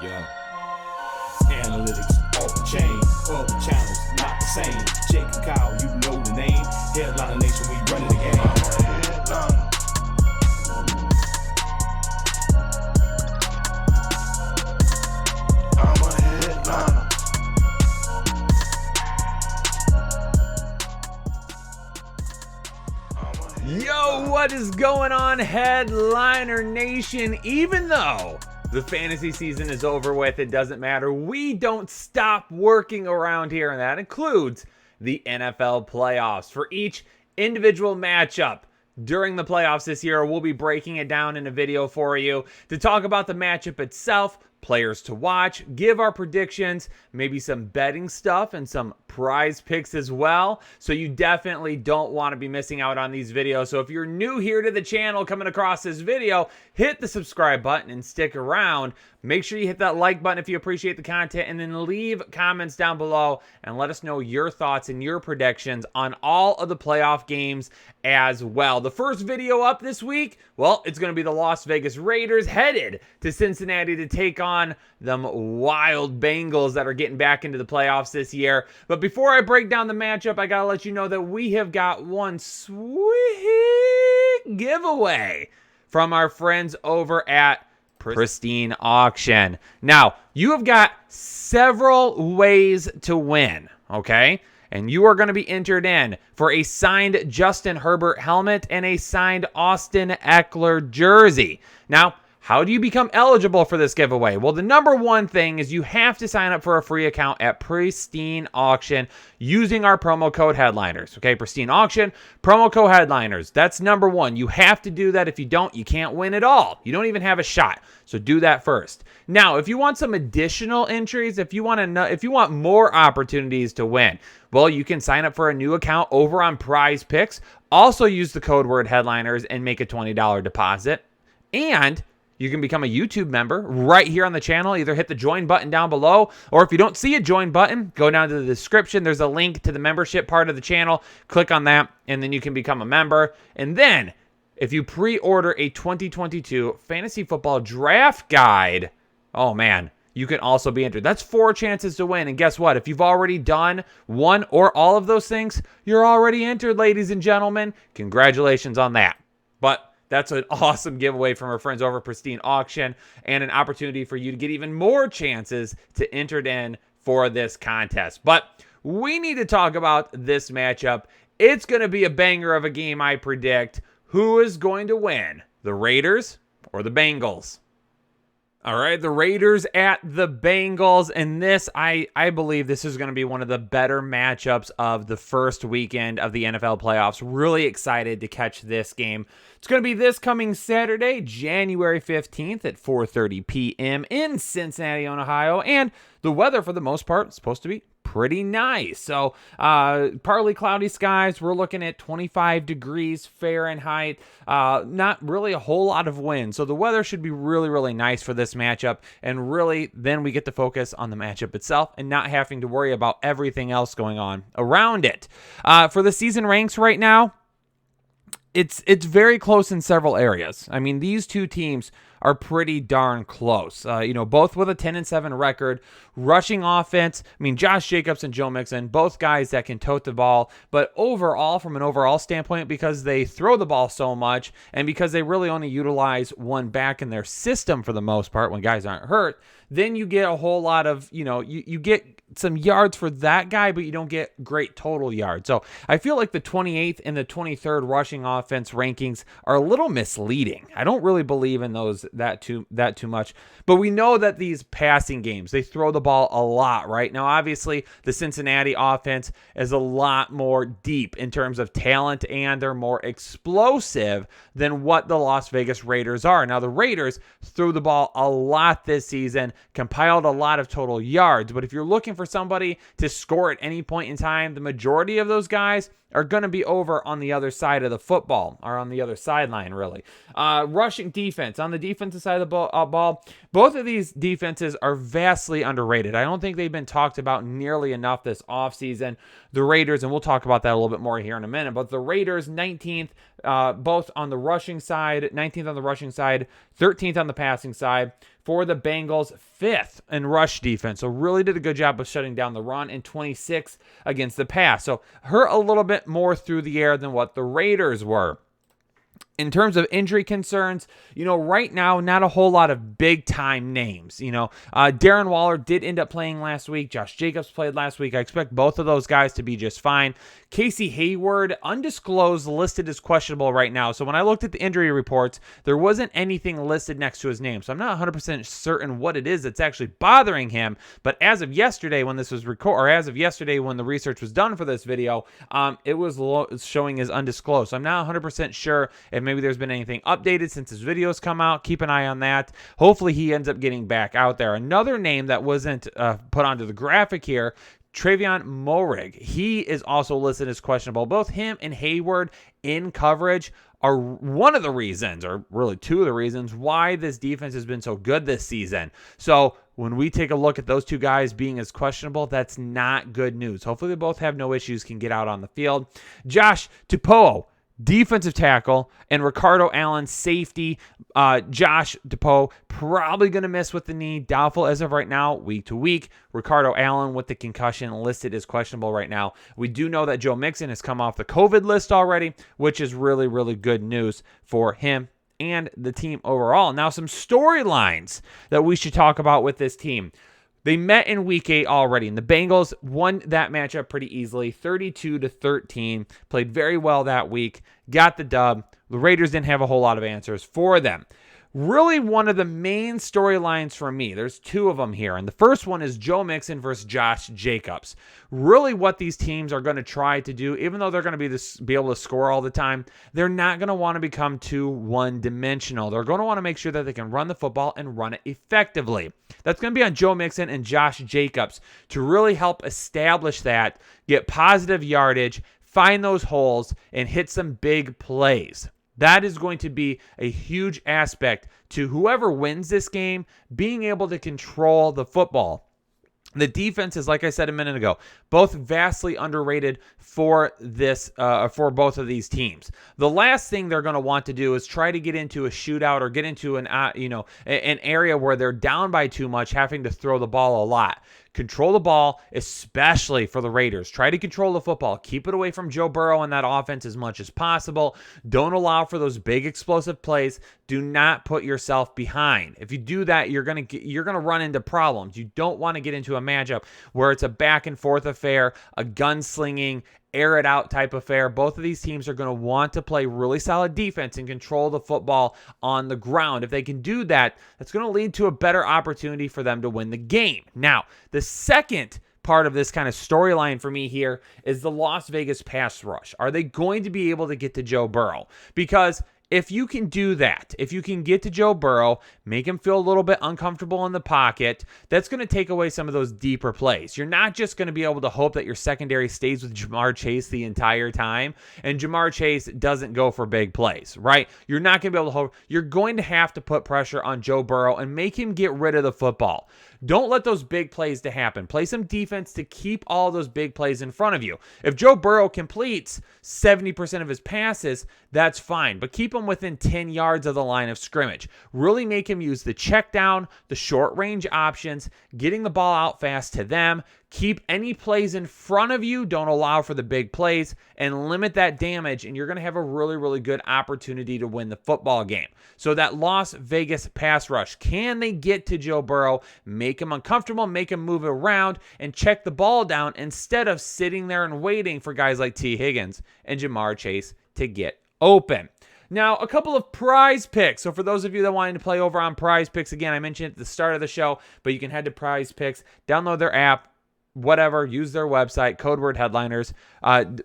Yeah. Analytics off the chain, other channels not the same. Jake and Kyle, you know the name. Headliner Nation, we running the game. I'm a headliner. Yo, what is going on, Headliner Nation? Even though the fantasy season is over with, it doesn't matter. We don't stop working around here, and that includes the NFL playoffs. For each individual matchup during the playoffs this year, we'll be breaking it down in a video for you to talk about the matchup itself, players to watch, give our predictions, maybe some betting stuff and some prize picks as well. So you definitely don't want to be missing out on these videos. So if you're new here to the channel coming across this video, hit the subscribe button and stick around. Make sure you hit that like button if you appreciate the content, and then leave comments down below and let us know your thoughts and your predictions on all of the playoff games as well. The first video up this week, well, it's going to be the Las Vegas Raiders headed to Cincinnati to take on them wild Bengals that are getting back into the playoffs this year. But before I break down the matchup, I got to let you know that we have got one sweet giveaway from our friends over at Pristine Auction. Now, you have got several ways to win, okay? And you are going to be entered in for a signed Justin Herbert helmet and a signed Austin Eckler jersey. Now, how do you become eligible for this giveaway? Well, the number one thing is you have to sign up for a free account at Pristine Auction using our promo code Headliners. Okay, Pristine Auction, promo code Headliners. That's number one. You have to do that. If you don't, you can't win at all. You don't even have a shot. So do that first. Now, if you want some additional entries, if you want more opportunities to win, well, you can sign up for a new account over on Prize Picks. Also use the code word Headliners and make a $20 deposit. And you can become a YouTube member right here on the channel. Either hit the join button down below, or if you don't see a join button, go down to the description. There's a link to the membership part of the channel. Click on that, and then you can become a member. And then, if you pre-order a 2022 Fantasy Football Draft Guide, oh man, you can also be entered. That's 4 chances to win. And guess what? If you've already done one or all of those things, you're already entered, ladies and gentlemen. Congratulations on that. But that's an awesome giveaway from our friends over at Pristine Auction, and an opportunity for you to get even more chances to enter in for this contest. But we need to talk about this matchup. It's going to be a banger of a game, I predict. Who is going to win, the Raiders or the Bengals? All right, the Raiders at the Bengals, and this, I believe this is going to be one of the better matchups of the first weekend of the NFL playoffs. Really excited to catch this game. It's going to be this coming Saturday, January 15th at 4:30 p.m. in Cincinnati, Ohio, and the weather, for the most part, is supposed to be pretty nice. So partly cloudy skies. We're looking at 25 degrees Fahrenheit. Not really a whole lot of wind. So the weather should be really, really nice for this matchup. And really, then we get to focus on the matchup itself and not having to worry about everything else going on around it. For the season ranks right now, it's very close in several areas. I mean, these two teams are pretty darn close. Both with a 10-7 record. Rushing offense, I mean, Josh Jacobs and Joe Mixon, both guys that can tote the ball. But overall, from an overall standpoint, because they throw the ball so much and because they really only utilize one back in their system for the most part when guys aren't hurt, then you get a whole lot of, you get some yards for that guy, but you don't get great total yards. So I feel like the 28th and the 23rd rushing offense rankings are a little misleading. I don't really believe in those that too much. But we know that these passing games, they throw the ball a lot, right? Now, obviously, the Cincinnati offense is a lot more deep in terms of talent, and they're more explosive than what the Las Vegas Raiders are. Now, the Raiders threw the ball a lot this season, compiled a lot of total yards. But if you're looking for somebody to score at any point in time, the majority of those guys are going to be over on the other side of the football, or on the other sideline, really. Rushing defense. On the defense defensive side of the ball, both of these defenses are vastly underrated. I don't think they've been talked about nearly enough this offseason. The Raiders, and we'll talk about that a little bit more here in a minute, but the Raiders, 19th, both on the rushing side, 19th on the rushing side, 13th on the passing side. For the Bengals, 5th in rush defense. So really did a good job of shutting down the run, and 26th against the pass. So hurt a little bit more through the air than what the Raiders were. In terms of injury concerns, right now, not a whole lot of big-time names. Darren Waller did end up playing last week. Josh Jacobs played last week. I expect both of those guys to be just fine. Casey Hayward, undisclosed, listed as questionable right now. So when I looked at the injury reports, there wasn't anything listed next to his name. So I'm not 100% certain what it is that's actually bothering him. But as of yesterday, when this was as of yesterday when the research was done for this video, it was showing as undisclosed. So I'm not 100% sure if maybe there's been anything updated since his videos come out. Keep an eye on that. Hopefully he ends up getting back out there. Another name that wasn't put onto the graphic here, Travion Moehrig. He is also listed as questionable. Both him and Hayward in coverage are one of the reasons, or really two of the reasons, why this defense has been so good this season. So when we take a look at those two guys being as questionable, that's not good news. Hopefully they both have no issues, can get out on the field. Josh Tupou, defensive tackle, and Ricardo Allen, safety. Josh Tupou probably going to miss with the knee. Doubtful as of right now, week to week. Ricardo Allen with the concussion listed as questionable right now. We do know that Joe Mixon has come off the COVID list already, which is really, really good news for him and the team overall. Now, some storylines that we should talk about with this team. They met in week 8 already, and the Bengals won that matchup pretty easily, 32-13. Played very well that week, got the dub. The Raiders didn't have a whole lot of answers for them. Really, one of the main storylines for me, there's two of them here, and the first one is Joe Mixon versus Josh Jacobs. Really what these teams are going to try to do, even though they're going to be able to score all the time, they're not going to want to become too one-dimensional. They're going to want to make sure that they can run the football and run it effectively. That's going to be on Joe Mixon and Josh Jacobs to really help establish that, get positive yardage, find those holes, and hit some big plays. That is going to be a huge aspect to whoever wins this game being able to control the football. The defense is, like I said a minute ago, both vastly underrated for both of these teams. The last thing they're going to want to do is try to get into a shootout or get into an area where they're down by too much, having to throw the ball a lot. Control the ball, especially for the Raiders. Try to control the football. Keep it away from Joe Burrow and that offense as much as possible. Don't allow for those big explosive plays. Do not put yourself behind. If you do that, you're gonna run into problems. You don't want to get into a matchup where it's a back and forth affair, a gunslinging, air it out type affair. Both of these teams are going to want to play really solid defense and control the football on the ground. If they can do that, that's going to lead to a better opportunity for them to win the game. Now, the second part of this kind of storyline for me here is the Las Vegas pass rush. Are they going to be able to get to Joe Burrow? Because if you can do that, if you can get to Joe Burrow, make him feel a little bit uncomfortable in the pocket, that's going to take away some of those deeper plays. You're not just going to be able to hope that your secondary stays with Jamar Chase the entire time, and Jamar Chase doesn't go for big plays, right? You're not going to be able to hope. You're going to have to put pressure on Joe Burrow and make him get rid of the football. Don't let those big plays to happen. Play some defense to keep all those big plays in front of you. If Joe Burrow completes 70% of his passes, that's fine. But keep him within 10 yards of the line of scrimmage. Really make him use the check down, the short range options, getting the ball out fast to them. Keep any plays in front of you. Don't allow for the big plays and limit that damage, and you're going to have a really, really good opportunity to win the football game. So that Las Vegas pass rush, can they get to Joe Burrow, make him uncomfortable, make him move around, and check the ball down instead of sitting there and waiting for guys like T. Higgins and Jamar Chase to get open? Now, a couple of prize picks. So for those of you that wanted to play over on Prize Picks, again, I mentioned it at the start of the show, but you can head to Prize Picks, download their app, whatever, use their website, code word headliners,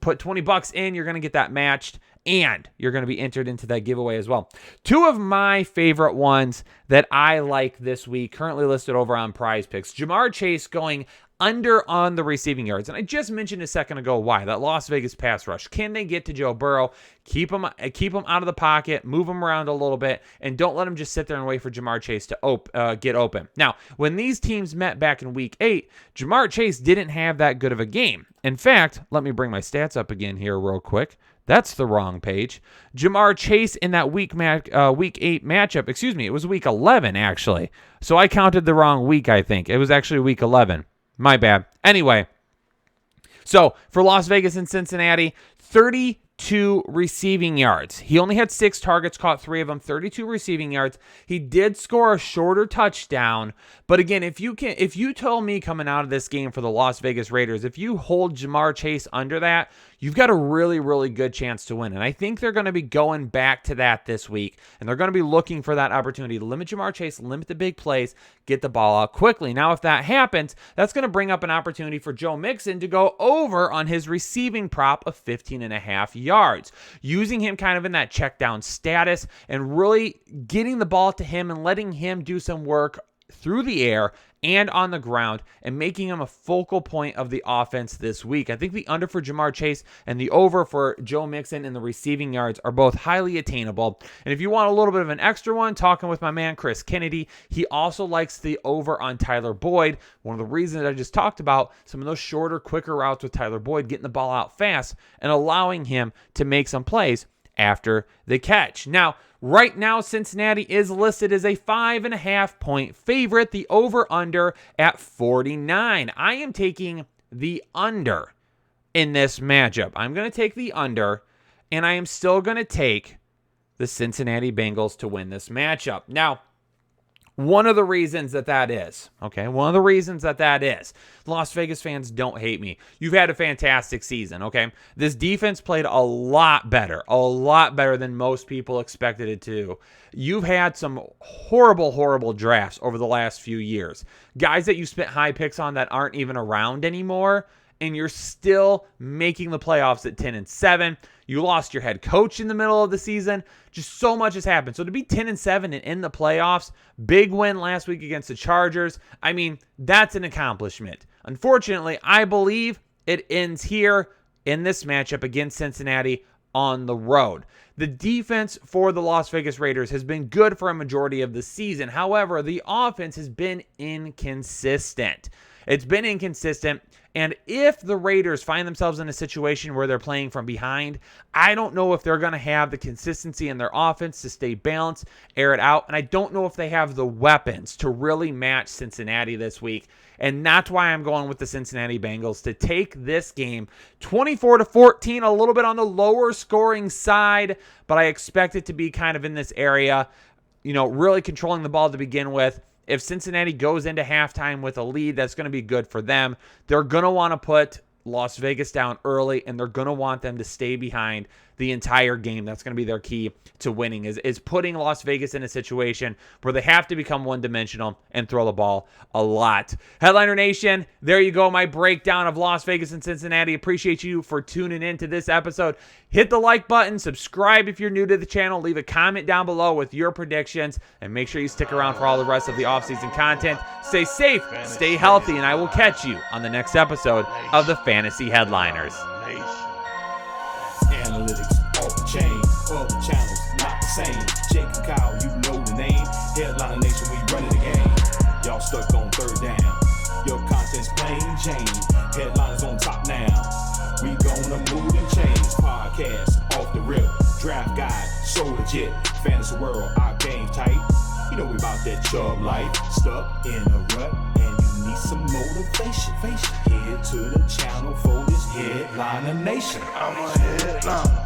put $20 in, you're going to get that matched. and you're going to be entered into that giveaway as well. Two of my favorite ones that I like this week, currently listed over on Prize Picks. Ja'Marr Chase going under on the receiving yards. And I just mentioned a second ago why. That Las Vegas pass rush. Can they get to Joe Burrow, keep him out of the pocket, move him around a little bit, and don't let him just sit there and wait for Ja'Marr Chase to get open. Now, when these teams met back in Week 8, Ja'Marr Chase didn't have that good of a game. In fact, let me bring my stats up again here real quick. That's the wrong page. Ja'Marr Chase in that Week 8 matchup, it was Week 11 actually. So I counted the wrong week, I think. It was actually Week 11. My bad. Anyway, so for Las Vegas and Cincinnati, 32 receiving yards. He only had 6 targets, caught 3 of them, 32 receiving yards. He did score a shorter touchdown, but again, if you told me coming out of this game for the Las Vegas Raiders, if you hold Ja'Marr Chase under that, you've got a really, really good chance to win. And I think they're going to be going back to that this week, and they're going to be looking for that opportunity to limit Ja'Marr Chase, limit the big plays, get the ball out quickly. Now, if that happens, that's going to bring up an opportunity for Joe Mixon to go over on his receiving prop of 15.5 yards, using him kind of in that check down status and really getting the ball to him and letting him do some work through the air and on the ground and making him a focal point of the offense this week. I think the under for Ja'Marr Chase and the over for Joe Mixon in the receiving yards are both highly attainable. And if you want a little bit of an extra one, talking with my man Chris Kennedy, he also likes the over on Tyler Boyd. One of the reasons I just talked about, some of those shorter, quicker routes with Tyler Boyd, getting the ball out fast and allowing him to make some plays after the catch. Now, right now, Cincinnati is listed as a 5.5-point favorite, the over-under at 49. I am taking the under in this matchup. I'm going to take the under, and I am still going to take the Cincinnati Bengals to win this matchup. Now, one of the reasons that is, Las Vegas fans, don't hate me. You've had a fantastic season, okay? This defense played a lot better than most people expected it to. You've had some horrible drafts over the last few years. Guys that you spent high picks on that aren't even around anymore, and you're still making the playoffs at 10-7. You lost your head coach in the middle of the season. Just so much has happened. So to be 10-7 and in the playoffs, big win last week against the Chargers. I mean, that's an accomplishment. Unfortunately, I believe it ends here in this matchup against Cincinnati on the road. The defense for the Las Vegas Raiders has been good for a majority of the season. However, the offense has been inconsistent. It's been inconsistent, and if the Raiders find themselves in a situation where they're playing from behind, I don't know if they're going to have the consistency in their offense to stay balanced, air it out, and I don't know if they have the weapons to really match Cincinnati this week, and that's why I'm going with the Cincinnati Bengals to take this game 24-14, a little bit on the lower scoring side, but I expect it to be kind of in this area, really controlling the ball to begin with. If Cincinnati goes into halftime with a lead, that's going to be good for them. They're going to want to put Las Vegas down early, and they're going to want them to stay behind the entire game. That's going to be their key to winning, is putting Las Vegas in a situation where they have to become one-dimensional and throw the ball a lot. Headliner Nation, there you go, my breakdown of Las Vegas and Cincinnati. Appreciate you for tuning in to this episode. Hit the like button, subscribe if you're new to the channel, leave a comment down below with your predictions, and make sure you stick around for all the rest of the offseason content. Stay safe, stay healthy, and I will catch you on the next episode of the Fantasy Headliners. Analytics off the chain, other channels not the same. Jake and Kyle, you know the name. Headliner Nation, we running the game. Y'all stuck on third down. Your content's plain Jane. Headliners on top now. We gonna move and change. Podcast off the rip. Draft guide, so legit. Fantasy world, our game tight. You know we about that chub life. Stuck in a rut and you need some motivation. Head to the channel for this Headliner Nation. I'm a headliner.